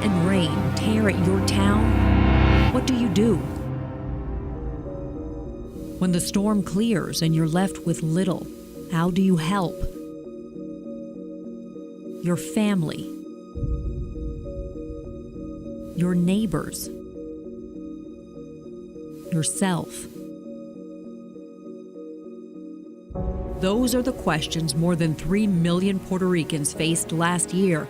and rain tear at your town, what do you do? When the storm clears and you're left with little, how do you help? Your family, your neighbors, yourself. Those are the questions more than 3 million Puerto Ricans faced last year.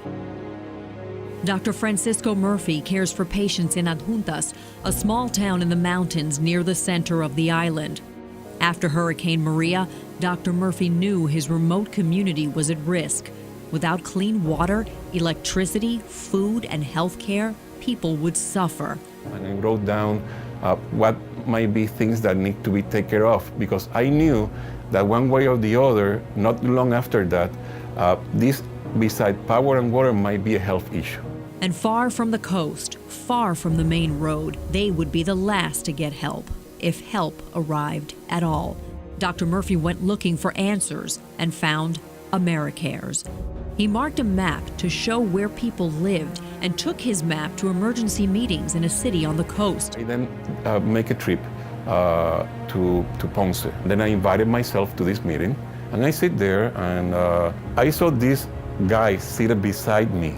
Dr. Francisco Murphy cares for patients in Adjuntas, a small town in the mountains near the center of the island. After Hurricane Maria, Dr. Murphy knew his remote community was at risk. Without clean water, electricity, food, and health care, people would suffer. And I wrote down what might be things that need to be taken care of, because I knew that one way or the other, not long after that, this, beside power and water, might be a health issue. And far from the coast, far from the main road, they would be the last to get help, if help arrived at all. Dr. Murphy went looking for answers and found Americares. He marked a map to show where people lived and took his map to emergency meetings in a city on the coast. I then make a trip to Ponce. Then I invited myself to this meeting, and I sit there, and I saw this guy seated beside me.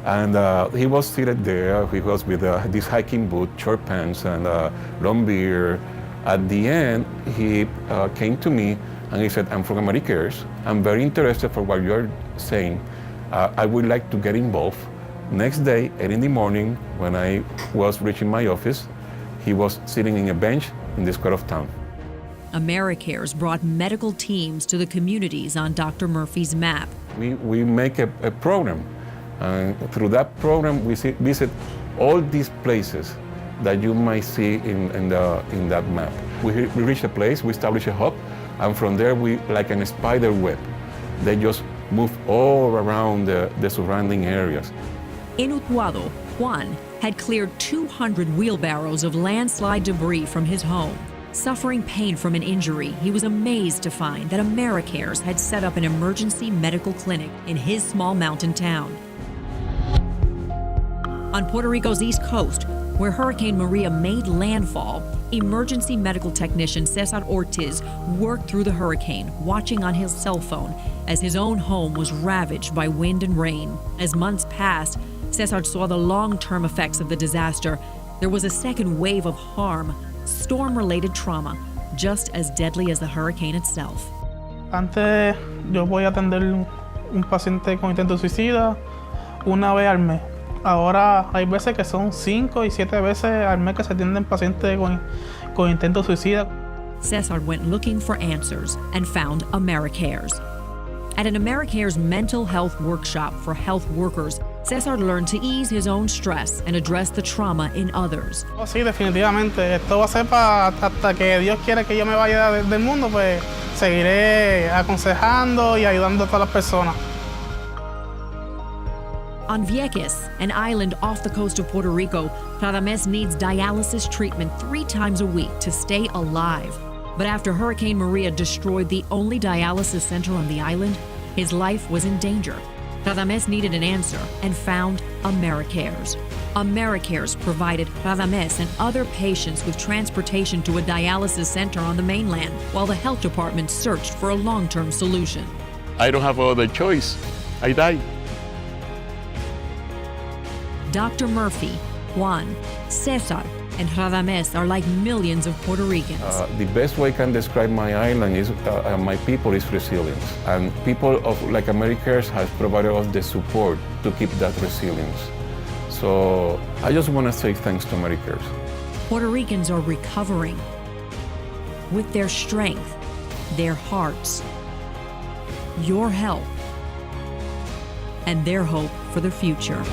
And he was seated there. He was with this hiking boot, short pants, and long beard. At the end, he came to me and he said, "I'm from Americares. I'm very interested for what you're saying. I would like to get involved." Next day, 8 in the morning, when I was reaching my office, he was sitting in a bench in the square of town. Americares brought medical teams to the communities on Dr. Murphy's map. We make a program. And through that program, we visit all these places that you might see in that map. We reach a place, we establish a hub, and from there, we, like a spider web, they just move all around the surrounding areas. In Utuado, Juan had cleared 200 wheelbarrows of landslide debris from his home. Suffering pain from an injury, he was amazed to find that Americares had set up an emergency medical clinic in his small mountain town. On Puerto Rico's east coast, where Hurricane Maria made landfall, emergency medical technician Cesar Ortiz worked through the hurricane, watching on his cell phone as his own home was ravaged by wind and rain. As months passed, Cesar saw the long-term effects of the disaster. There was a second wave of harm, storm-related trauma, just as deadly as the hurricane itself. Antes yo podía atender un paciente con intento suicida una vez al mes. Ahora hay veces que son 5 y 7 veces al mes que se atienden pacientes con intento suicida. Cesar went looking for answers and found Americares. At an Americares mental health workshop for health workers, Cesar learned to ease his own stress and address the trauma in others. Sí, definitivamente. Esto va a ser hasta que Dios quiera que yo me vaya del mundo, pues seguiré aconsejando y ayudando a todas las personas. On Vieques, an island off the coast of Puerto Rico, Radames needs dialysis treatment 3 times a week to stay alive. But after Hurricane Maria destroyed the only dialysis center on the island, his life was in danger. Radames needed an answer and found Americares. Americares provided Radames and other patients with transportation to a dialysis center on the mainland, while the health department searched for a long-term solution. I don't have other choice. I die. Dr. Murphy, Juan, Cesar, and Radames are like millions of Puerto Ricans. The best way I can describe my island is my people is resilience. And people like Americares have provided us the support to keep that resilience. So I just want to say thanks to Americares. Puerto Ricans are recovering with their strength, their hearts, your help, and their hope for the future.